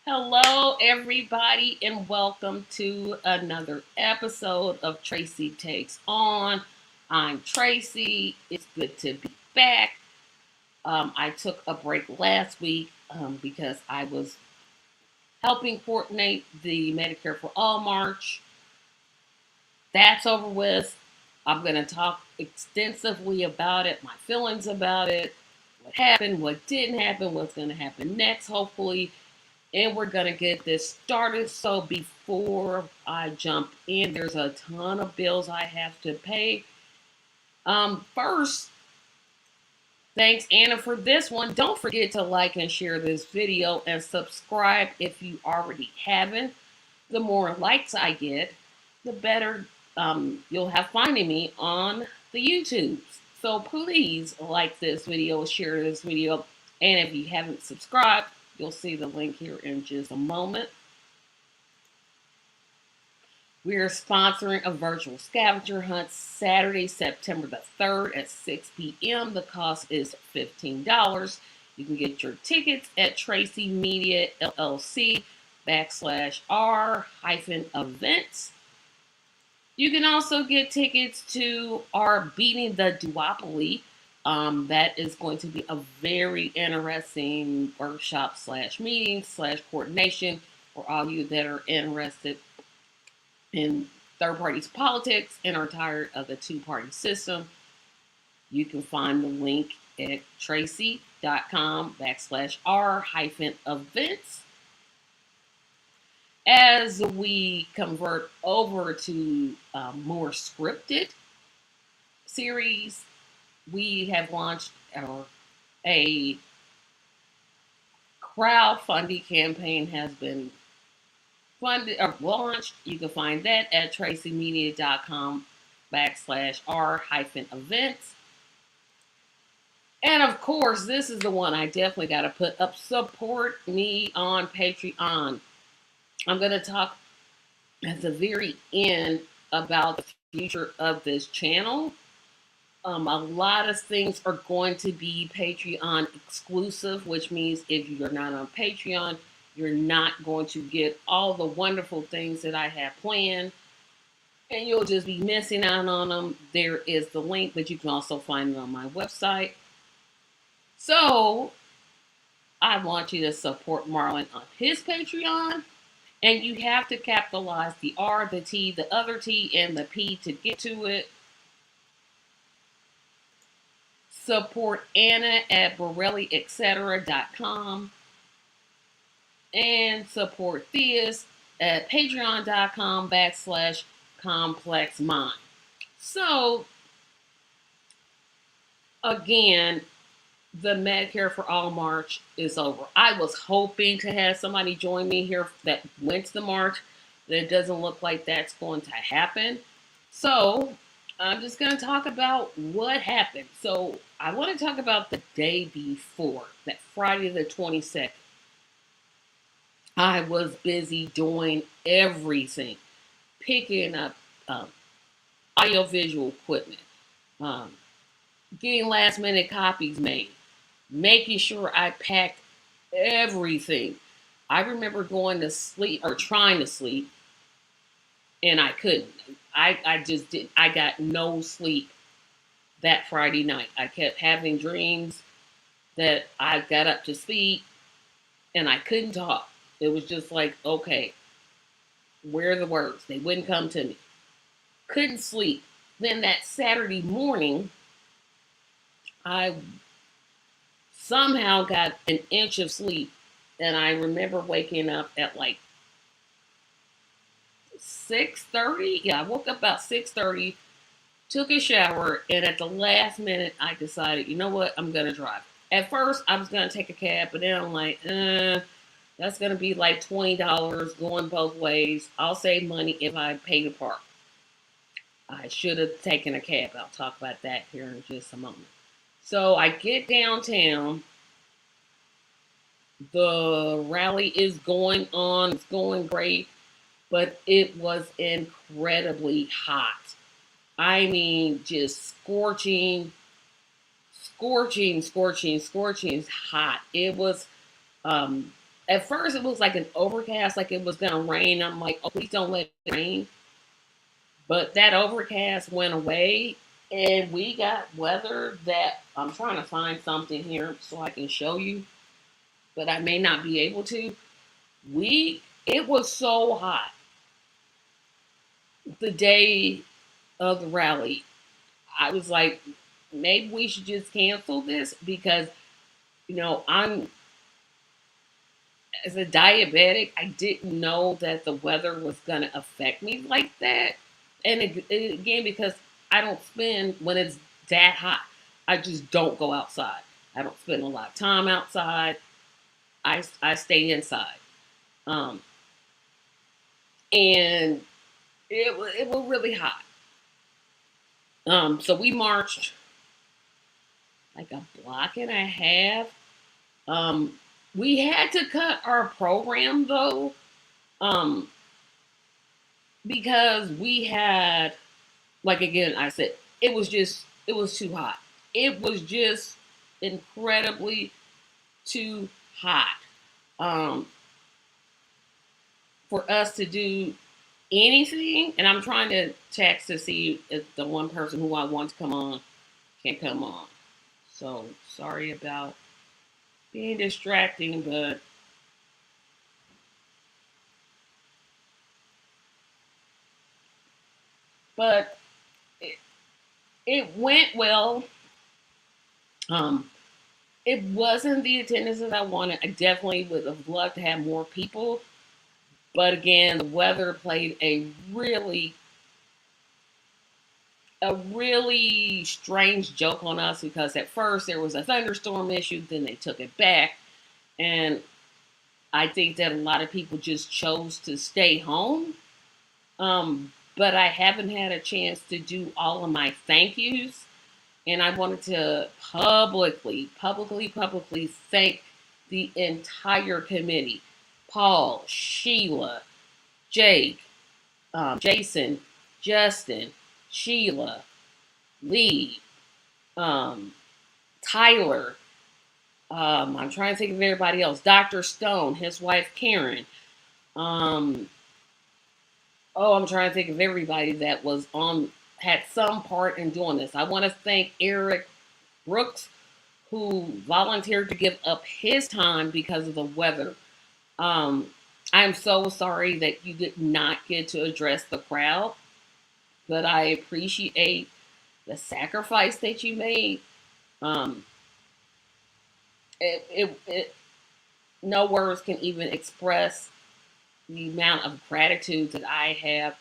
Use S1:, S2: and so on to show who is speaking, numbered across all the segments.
S1: Hello, everybody, and welcome to another episode of Tracy Takes On. I'm Tracy. It's good to be back. I took a break last week because I was helping coordinate the Medicare for All March. That's over with. I'm going to talk extensively about it, my feelings about it, what happened, what didn't happen, what's going to happen next, hopefully. And we're going to get this started. So before I jump in, there's a ton of bills I have to pay. First, thanks, Anna, for this one. Don't forget to like and share this video and subscribe if you already haven't. The more likes I get, the better you'll have finding me on the YouTubes. So please like this video, share this video, and if you haven't subscribed, you'll see the link here in just a moment. We are sponsoring a virtual scavenger hunt Saturday, September the 3rd at 6 p.m. The cost is $15. You can get your tickets at Tracy Media LLC /R-events. You can also get tickets to our Beating the Duopoly. That is going to be a very interesting workshop / meeting / coordination for all you that are interested in third parties politics and are tired of the two-party system. You can find the link at tracy.com /R-events. As we convert over to more scripted series, we have launched a crowdfunding campaign has been funded or launched. You can find that at tracymedia.com /R-events. And of course, this is the one I definitely got to put up. Support me on Patreon. I'm going to talk at the very end about the future of this channel. A lot of things are going to be Patreon exclusive, which means if you're not on Patreon, you're not going to get all the wonderful things that I have planned, and you'll just be missing out on them. There is the link, but you can also find it on my website. So I want you to support Marlon on his Patreon. And you have to capitalize the R, the T, the other T, and the P to get to it. Support Anna at borellietc.com. And support Theus at patreon.com /complexmind. So, again, the Medicare for All March is over. I was hoping to have somebody join me here that went to the march. It doesn't look like that's going to happen. So I'm just going to talk about what happened. So I want to talk about the day before, that Friday the 22nd. I was busy doing everything, picking up audiovisual equipment, getting last minute copies made, making sure I packed everything. I remember going to sleep or trying to sleep, and I couldn't. I just did. I got no sleep that Friday night. I kept having dreams that I got up to speed, and I couldn't talk. It was just like, okay, where are the words? They wouldn't come to me. Couldn't sleep. Then that Saturday morning, I somehow got an inch of sleep, and I remember waking up at like 6:30. Yeah, I woke up about 6:30, took a shower, and at the last minute, I decided, you know what, I'm gonna drive. At first, I was gonna take a cab, but then I'm like, that's gonna be like $20 going both ways. I'll save money if I pay to park. I should have taken a cab. I'll talk about that here in just a moment. So I get downtown. The rally is going on. It's going great. But it was incredibly hot. I mean, just scorching hot. It was At first, it was like an overcast, like it was gonna rain. I'm like, oh, please don't let it rain. But that overcast went away, and we got weather that I'm trying to find something here so I can show you, but I may not be able to. It was so hot the day of the rally. I was like, maybe we should just cancel this because I'm as a diabetic, I didn't know that the weather was gonna affect me like that. And again, because I don't spend when it's that hot, I just don't go outside. I don't spend a lot of time outside. I stay inside. Um, and it was really hot. So we marched like a block and a half. Um, we had to cut our program though, um, because we had, like again, I said, it was too hot. It was just incredibly too hot um, for us to do anything. And I'm trying to text to see if the one person who I want to come on can come on. So sorry about being distracting, but it, it went well. Um, it wasn't the attendance that I wanted. I definitely would have loved to have more people, but again, the weather played a really strange joke on us because at first there was a thunderstorm issue, then they took it back, and I think that a lot of people just chose to stay home. But I haven't had a chance to do all of my thank yous, and I wanted to publicly thank the entire committee: Paul, Sheila, Jake, Jason, Justin, Sheila, Lee, um, Tyler. I'm trying to think of everybody else. Dr. Stone, his wife Karen. Um, I'm trying to think of everybody that was on had some part in doing this. I want to thank Eric Brooks, who volunteered to give up his time because of the weather. Um, I'm so sorry that you did not get to address the crowd, but I appreciate the sacrifice that you made. Um, it no words can even express the amount of gratitude that I have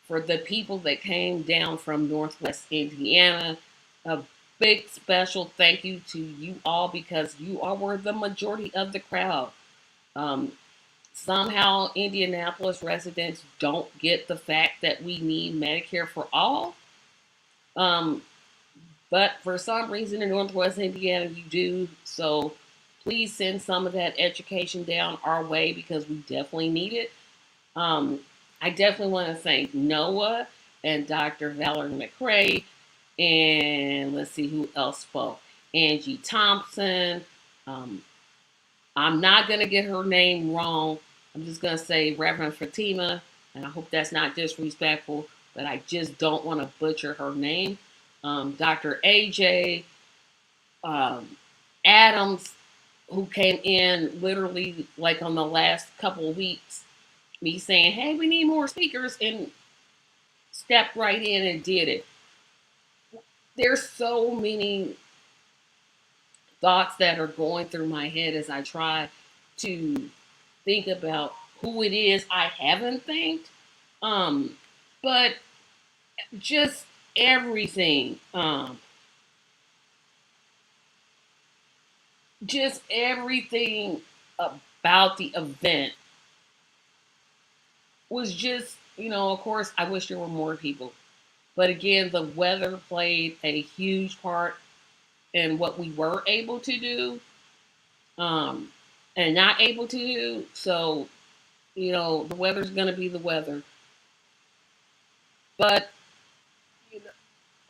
S1: for the people that came down from Northwest Indiana. A big special thank you to you all because you all were the majority of the crowd. Um, Somehow, Indianapolis residents don't get the fact that we need Medicare for all. Um, but for some reason in Northwest Indiana, you do. So please send some of that education down our way because we definitely need it. Um, I definitely want to thank Noah and Dr. Valerie McRae, and let's see who else spoke. Angie Thompson. Um, I'm not going to get her name wrong. I'm just going to say Reverend Fatima, and I hope that's not disrespectful, but I just don't want to butcher her name. Dr. AJ um, Adams, who came in literally like on the last couple of weeks, me saying, hey, we need more speakers, and stepped right in and did it. There's so many thoughts that are going through my head as I try to think about who it is I haven't thanked. Um, but just everything, just everything about the event was just, of course, I wish there were more people. But again, the weather played a huge part in what we were able to do um, and not able to do. So, the weather's going to be the weather. But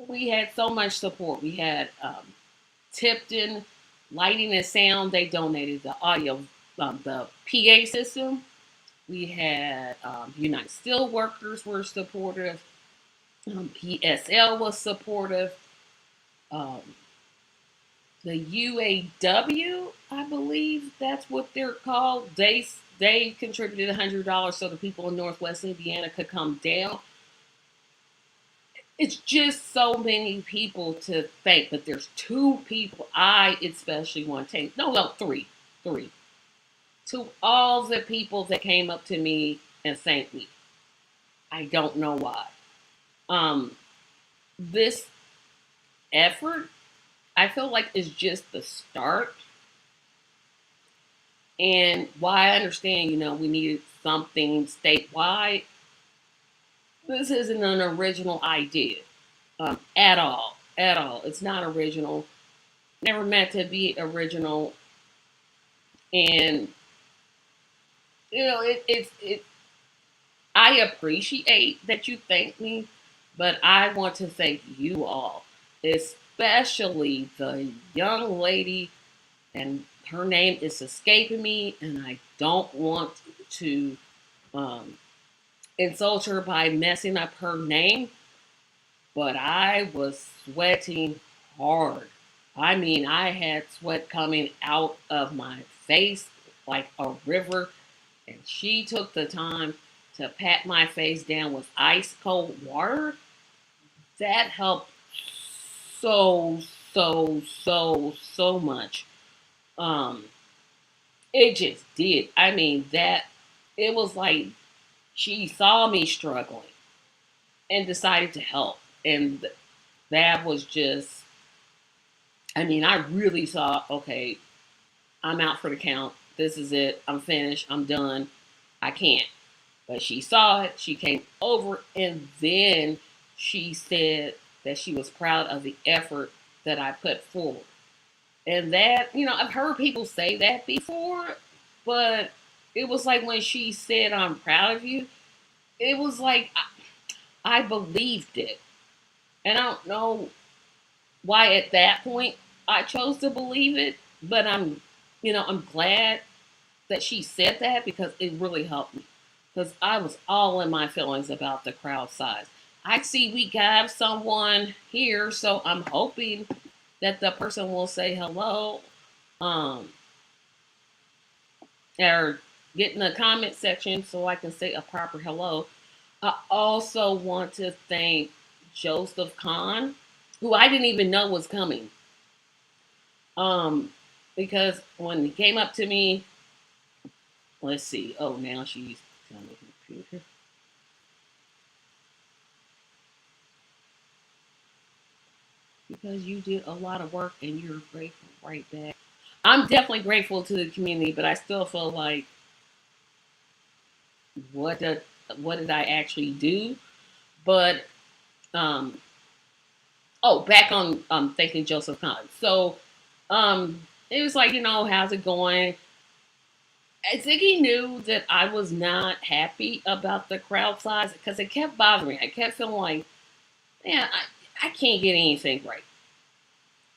S1: we had so much support. We had Tipton Lighting and Sound. They donated the audio. the PA system. We had United Steelworkers were supportive. PSL was supportive. Um, the UAW, I believe that's what they're called. They contributed $100 so the people in Northwest Indiana could come down. It's just so many people to thank, but there's two people I especially want to thank. No, three. To all the people that came up to me and thanked me. I don't know why. Um, this effort, I feel like, is just the start. And why I understand, we needed something statewide. This isn't an original idea at all. At all. It's not original. Never meant to be original. And, it I appreciate that you thank me, but I want to thank you all, especially the young lady, and her name is escaping me, and I don't want to um, insult her by messing up her name, but I was sweating hard. I mean, I had sweat coming out of my face like a river, and she took the time to pat my face down with ice cold water. That helped so, so much. Um, it just did. I mean, that it was like she saw me struggling and decided to help. And that was just, I mean, I really saw, okay, I'm out for the count. This is it. I'm finished. I'm done. I can't. But she saw it. She came over, and then she said that she was proud of the effort that I put forward. And that, I've heard people say that before, but it was like when she said, I'm proud of you, it was like I believed it. And I don't know why at that point I chose to believe it, but I'm glad that she said that because it really helped me. Because I was all in my feelings about the crowd size. I see we have someone here, so I'm hoping that the person will say hello, um, or get in the comment section so I can say a proper hello. I also want to thank Joseph Kahn, who I didn't even know was coming. Um, because when he came up to me, let's see. Oh, now she's on the computer. Because you did a lot of work and you're grateful right back. I'm definitely grateful to the community, but I still feel like what did what did I actually do? But um, back on thanking Joseph Kahn. So it was like, how's it going? I think he knew that I was not happy about the crowd size because it kept bothering me. I kept feeling like, man, I can't get anything right.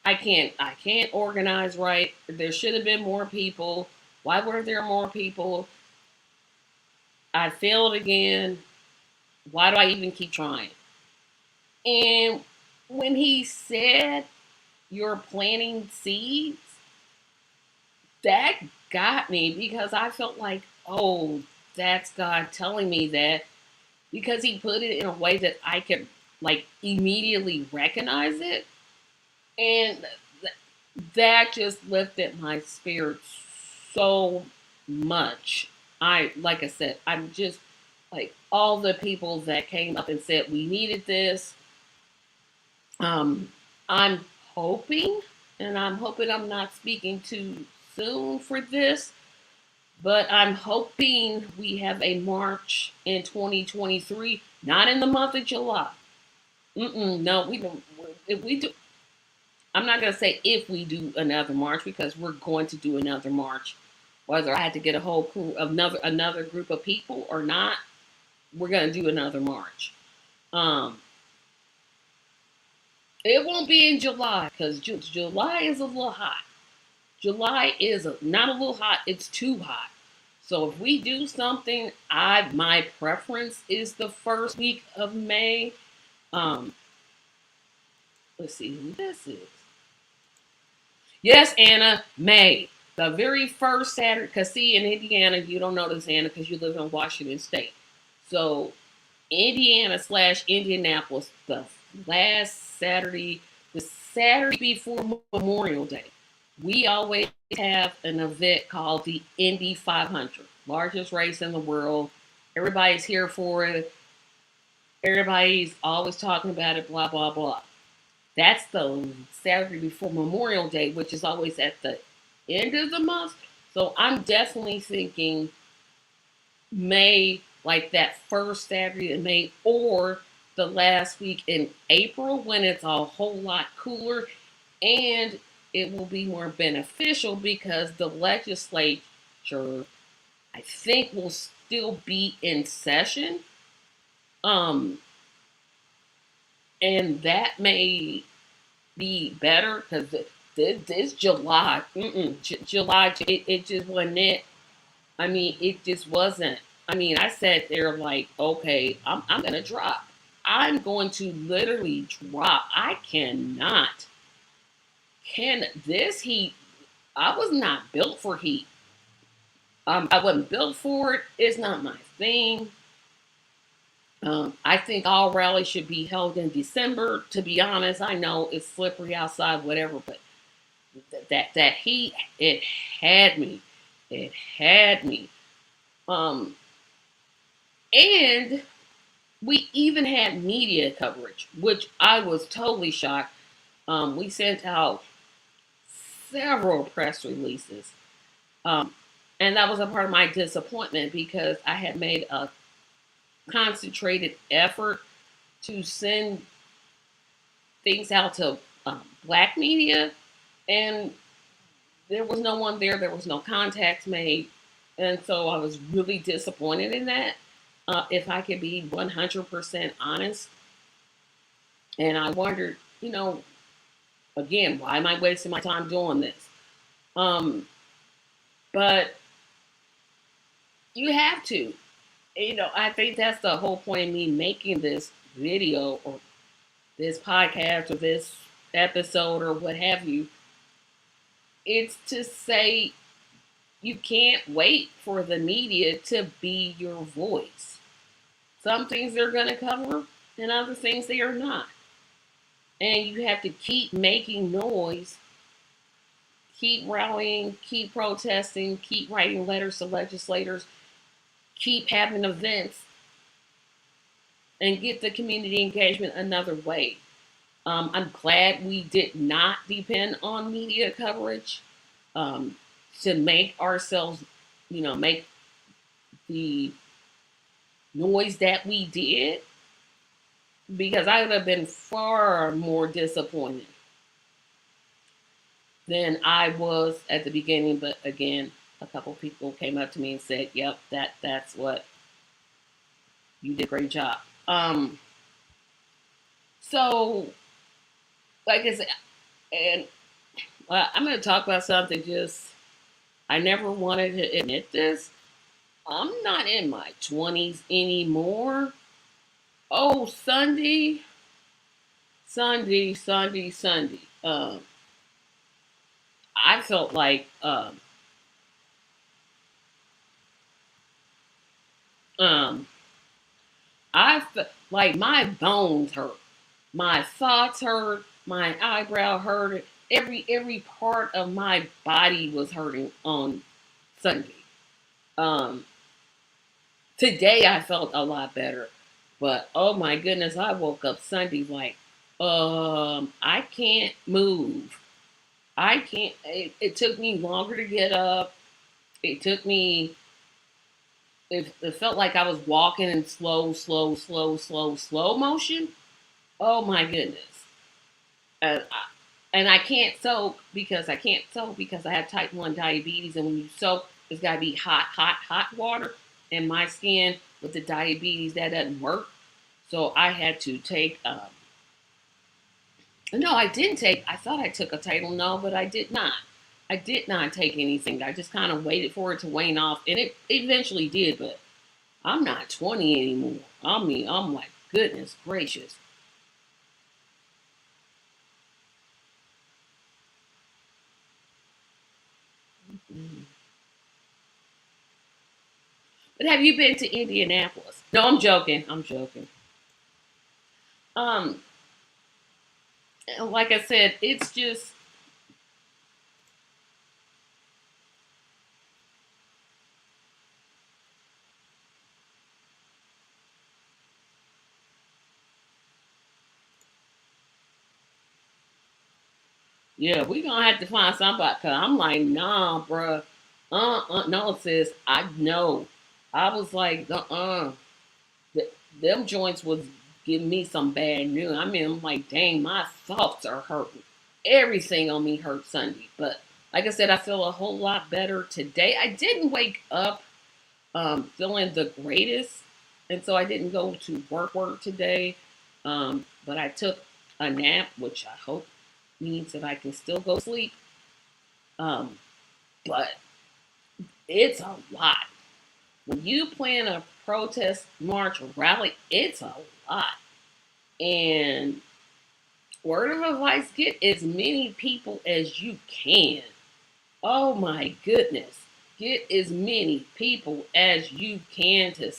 S1: I can't organize right. There should have been more people. Why were there more people? I failed again. Why do I even keep trying? And when he said you're planting seeds, that got me because I felt like, oh, that's God telling me that because he put it in a way that I could like immediately recognize it. And that just lifted my spirits so much. Like I said, I'm just like all the people that came up and said we needed this. Um, I'm hoping, and I'm hoping I'm not speaking too soon for this, but I'm hoping we have a march in 2023, not in the month of July. No, we don't. If we do, I'm not going to say if we do another march because we're going to do another march. Whether I had to get a whole crew of another group of people or not, we're going to do another march. Um, it won't be in July because July is a little hot. July is not a little hot, it's too hot. So if we do something, my preference is the first week of May. Um, let's see who this is. Yes, Anna, May. The very first Saturday, because see, in Indiana, you don't know this, Anna, because you live in Washington State. So Indiana slash Indianapolis, the last Saturday, the Saturday before Memorial Day, we always have an event called the Indy 500, largest race in the world. Everybody's here for it. Everybody's always talking about it, blah, blah, blah. That's the Saturday before Memorial Day, which is always at the end of the month. So I'm definitely thinking May, like that first Saturday in May, or the last week in April when it's a whole lot cooler, and it will be more beneficial because the legislature, I think, will still be in session. Um, and that may be better because this July, July, it just wasn't it. I mean, it just wasn't. I mean, I sat there like, okay, I'm going to drop. I'm going to literally drop. I cannot. Can this heat? I was not built for heat. I wasn't built for it. It's not my thing. I think all rallies should be held in December. To be honest, I know it's slippery outside, whatever, but that heat, it had me. It had me. Um, and we even had media coverage, which I was totally shocked. We sent out several press releases. Um, and that was a part of my disappointment because I had made a concentrated effort to send things out to black media, and there was no one there. There was no contacts made. And so I was really disappointed in that. If I could be 100% honest. And I wondered, again, why am I wasting my time doing this? But you have to. I think that's the whole point of me making this video or this podcast or this episode or what have you. It's to say you can't wait for the media to be your voice. Some things they're going to cover and other things they are not. And you have to keep making noise, keep rallying, keep protesting, keep writing letters to legislators, keep having events, and get the community engagement another way. I'm glad we did not depend on media coverage to make ourselves, make the noise that we did, because I would have been far more disappointed than I was at the beginning. But again, a couple people came up to me and said, "Yep, that's what you did. Great job." So, like I said, and I'm going to talk about something. I never wanted to admit this. I'm not in my 20s anymore. Oh, Sunday. I felt like um, like my bones hurt, my thoughts hurt, my eyebrow hurt. Every part of my body was hurting on Sunday. Um, Today I felt a lot better, but oh my goodness, I woke up Sunday like, I can't move. I can't. It took me longer to get up. It took me. It felt like I was walking in slow motion. Oh my goodness. Uh, and I can't soak because I have type 1 diabetes. And when you soak, it's got to be hot water. And my skin with the diabetes, that doesn't work. So I had to take, no, I didn't take, I thought I took a Tylenol, but I did not. I did not take anything. I just kind of waited for it to wane off, and it eventually did. But I'm not 20 anymore. I mean, I'm like, goodness gracious. Mm. But have you been to Indianapolis? No, I'm joking. I'm joking. Um, like I said, it's just yeah, we gonna have to find somebody. Cause I'm like, nah, bruh. No, sis. I know. I was like, Th- them joints was giving me some bad news. I mean, I'm like, dang, my thoughts are hurting. Everything on me hurt Sunday. But like I said, I feel a whole lot better today. I didn't wake up feeling the greatest, and so I didn't go to work today. But I took a nap, which I hope means that I can still go sleep. Um, but it's a lot. When you plan a protest, march, or rally, it's a lot. And word of advice, get as many people as you can. Oh my goodness. Get as many people as you can to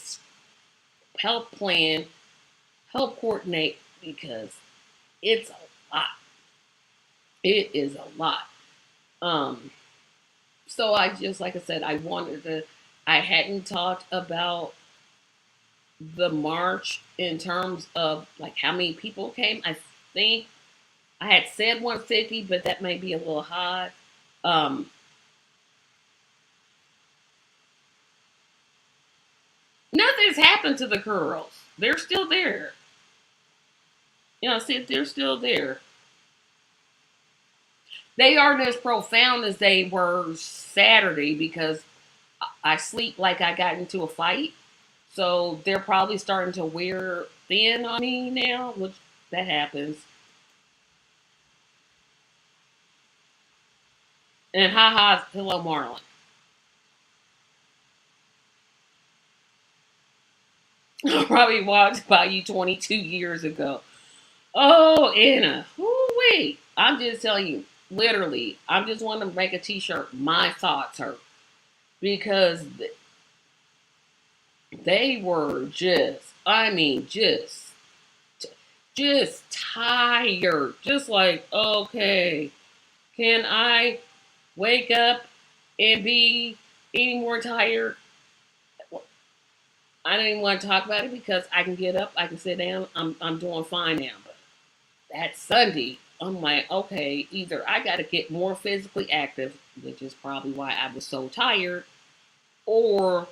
S1: help plan, help coordinate, because it's a lot. It is a lot. Um, so I just, like I said, I hadn't talked about the march in terms of like how many people came. I think I had said 150, but that may be a little high. Um, Nothing's happened to the girls. They're still there. See, they're still there. They aren't as profound as they were Saturday because I sleep like I got into a fight. So they're probably starting to wear thin on me now, which that happens. And ha ha, hello, Marlon. I probably walked by you 22 years ago. Oh, Anna. Wait. I'm just telling you, literally, I'm just wanting to make a t shirt. My thoughts hurt. Because they were just, I mean, just tired. Just like, okay, can I wake up and be any more tired? I don't even want to talk about it because I can get up, I can sit down, I'm doing fine now. But that Sunday, I'm like, okay, either I got to get more physically active, which is probably why I was so tired, or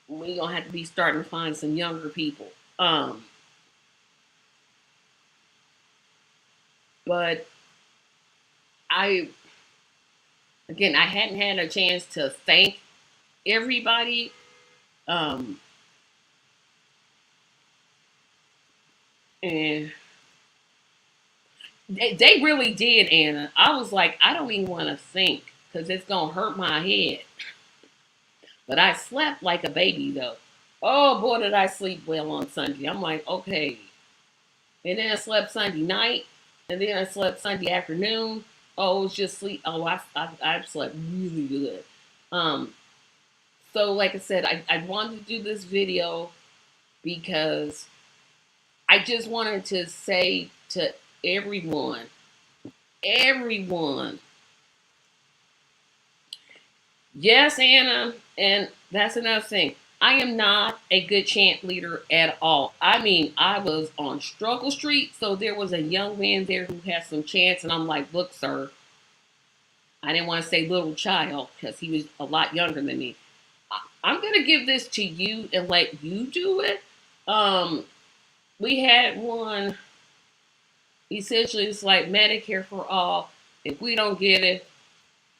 S1: we gonna have to be starting to find some younger people. Um, but I again, I hadn't had a chance to thank everybody. Um, and they really did, Anna. I was like, I don't even want to think because it's gonna hurt my head. But I slept like a baby though. Oh boy, did I sleep well on Sunday. I'm like, okay. And then I slept Sunday night, and then I slept Sunday afternoon. Oh, it was just sleep. Oh, I slept really good. Um, so like I said, I wanted to do this video because I just wanted to say to everyone, everyone, yes, Anna, and that's another thing. I am not a good chant leader at all. I mean, I was on Struggle Street, so there was a young man there who had some chants, and I'm like, look, sir, I didn't want to say little child because he was a lot younger than me. I'm gonna give this to you and let you do it. Um, we had one essentially it's like Medicare for all. If we don't get it,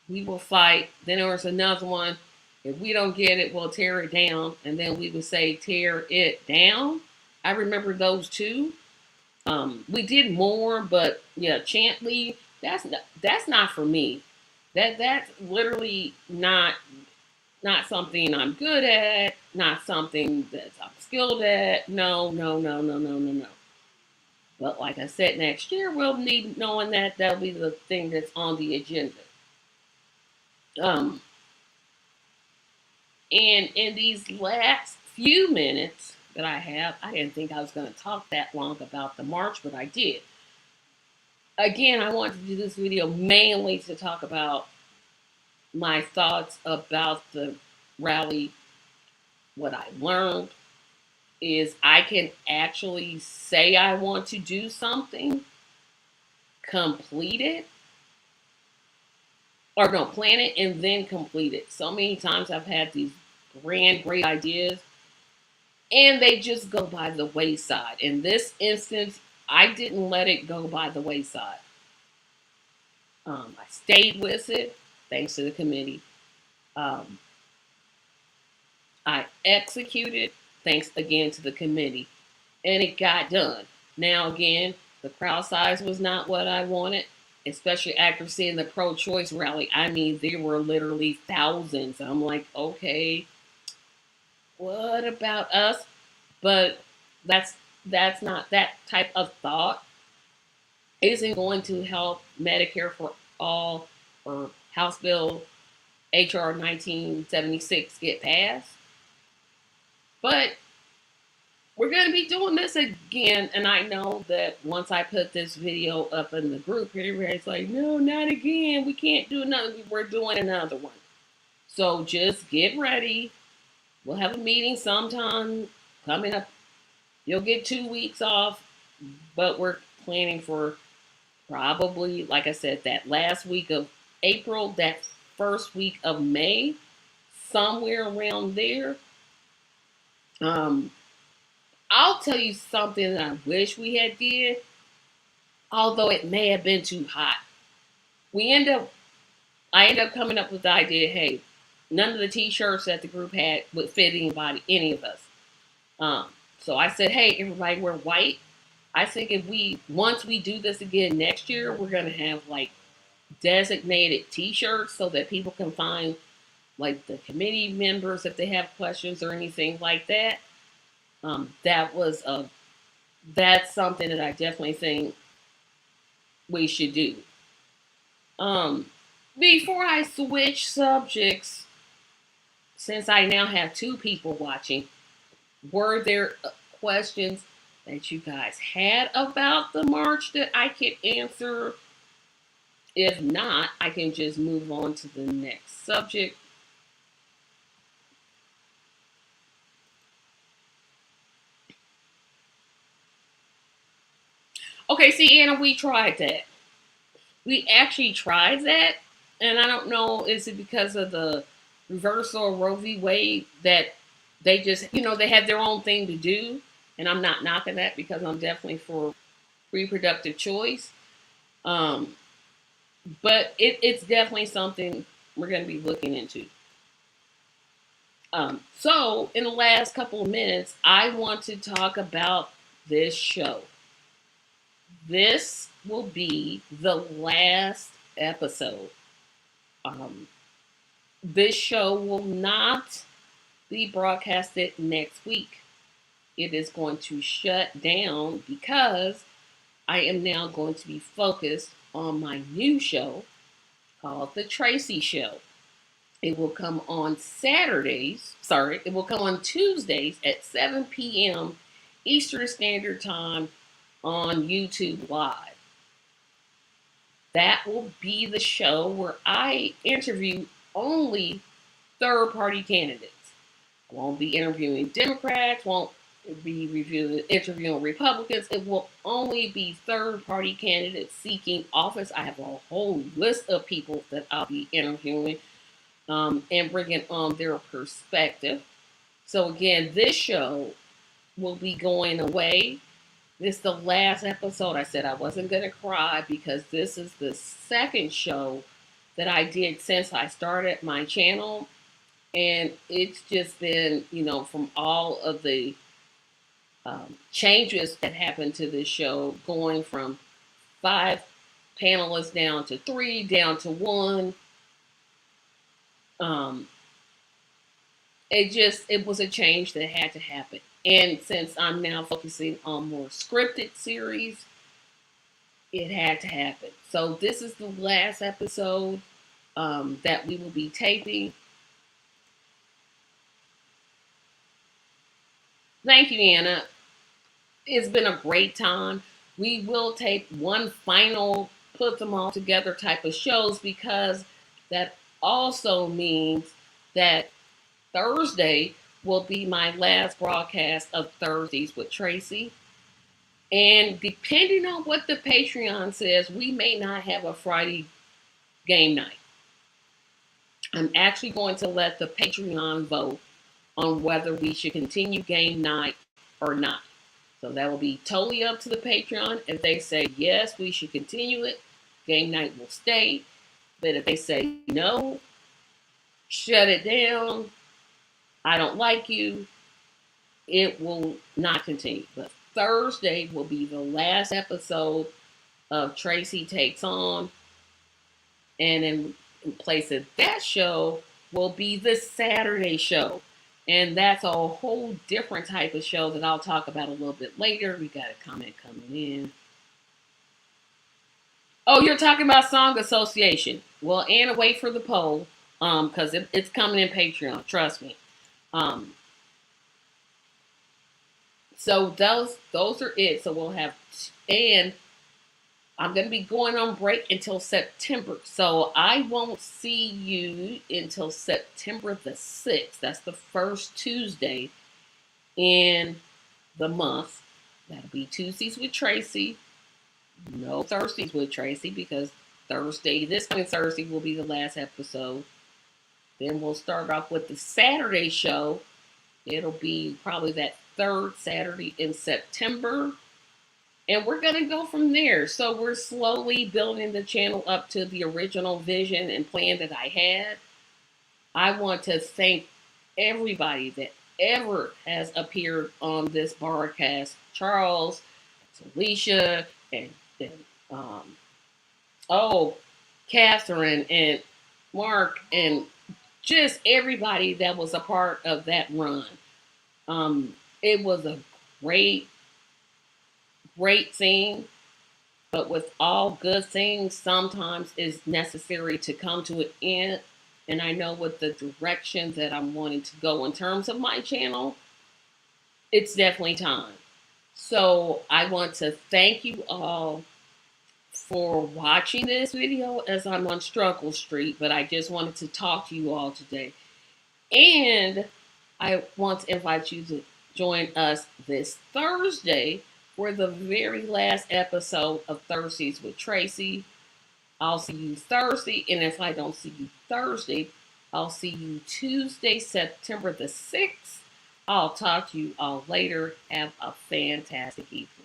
S1: we will fight. Then there was another one. If we don't get it, we'll tear it down. And then we would say tear it down. I remember those two. We did more, but yeah, chant lead. That's not for me. That's literally not something I'm good at, not something that I'm skilled at. No, no, no, no, no, no, no. But like I said, next year we'll need knowing that that'll be the thing that's on the agenda. Um, and in these last few minutes that I have, I didn't think I was going to talk that long about the march, but I did. Again, I wanted to do this video mainly to talk about my thoughts about the rally. What I learned is I can actually say I want to do something, complete it, or no, plan it and then complete it. So many times I've had these grand, great ideas and they just go by the wayside. In this instance, I didn't let it go by the wayside. I stayed with it, thanks to the committee. Um, I executed, thanks again to the committee, and it got done. Now, again, the crowd size was not what I wanted, especially after seeing the pro-choice rally. I mean, there were literally thousands. I'm like, okay, what about us? But that's not that type of thought isn't going to help Medicare for all or House Bill HR 1976 get passed. But we're going to be doing this again, and I know that once I put this video up in the group, everybody's like, no, not again. We can't do another. We're doing another one. So just get ready. We'll have a meeting sometime coming up. You'll get 2 weeks off, but we're planning for probably, like I said, that last week of April, that first week of May, somewhere around there. I'll tell you something that I wish we had did, although it may have been too hot. I end up coming up with the idea, hey, none of the t-shirts that the group had would fit any of us. So I said, hey, everybody wear white. I think once we do this again next year, we're going to have like designated t-shirts so that people can find like the committee members if they have questions or anything like that. That's something that I definitely think we should do. Before I switch subjects, since I now have 2 people watching, were there questions that you guys had about the march that I could answer? If not, I can just move on to the next subject. Okay, see, Anna, we tried that. We actually tried that, and I don't know, is it because of the reversal of Roe v. Wade that they just, they had their own thing to do, and I'm not knocking that because I'm definitely for reproductive choice. But it's definitely something we're going to be looking into. So, in the last couple of minutes, I want to talk about this show. This will be the last episode. This show will not be broadcasted next week. It is going to shut down because I am now going to be focused on my new show called The Tracy Show. It will come on it will come on Tuesdays at 7 p.m. Eastern Standard Time on YouTube Live. That will be the show where I interview only third-party candidates. I won't be interviewing Democrats, won't be interviewing Republicans. It will only be third-party candidates seeking office. I have a whole list of people that I'll be interviewing and bringing on their perspective. So again, this show will be going away. This is the last episode. I said I wasn't going to cry because this is the second show that I did since I started my channel. And it's just been, from all of the changes that happened to this show, going from 5 panelists down to 3, down to 1. Um, it was a change that had to happen. And since I'm now focusing on more scripted series, it had to happen. So this is the last episode that we will be taping. Thank you, Anna. It's been a great time. We will take one final put them all together type of shows, because that also means that Thursday will be my last broadcast of Thursdays with Tracy. And depending on what the Patreon says, we may not have a Friday game night. I'm actually going to let the Patreon vote on whether we should continue game night or not. So that will be totally up to the Patreon. If they say yes, we should continue it, game night will stay. But if they say no, shut it down, I don't like you, it will not continue. But Thursday will be the last episode of Tracy Takes On. And in place of that show will be the Saturday show. And that's a whole different type of show that I'll talk about a little bit later. We got a comment coming in. Oh, you're talking about Song Association. Well, Anna, wait for the poll, because it's coming in Patreon. Trust me. So those are it. So we'll have, and I'm going to be going on break until September. So I won't see you until September the 6th. That's the first Tuesday in the month. That'll be Tuesdays with Tracy. No Thursdays with Tracy, because this coming Thursday will be the last episode. Then we'll start off with the Saturday show. It'll be probably that third Saturday in September. And we're going to go from there. So we're slowly building the channel up to the original vision and plan that I had. I want to thank everybody that ever has appeared on this broadcast. Charles, Alicia, and Catherine, and Mark, and just everybody that was a part of that run. It was a great thing, but with all good things, sometimes it's necessary to come to an end. And I know with the direction that I'm wanting to go in terms of my channel, it's definitely time. So I want to thank you all for watching this video as I'm on Struggle Street, but I just wanted to talk to you all today. And I want to invite you to join us this Thursday for the very last episode of Thursdays with Tracy. I'll see you Thursday, and if I don't see you Thursday, I'll see you Tuesday, September the 6th. I'll talk to you all later. Have a fantastic evening.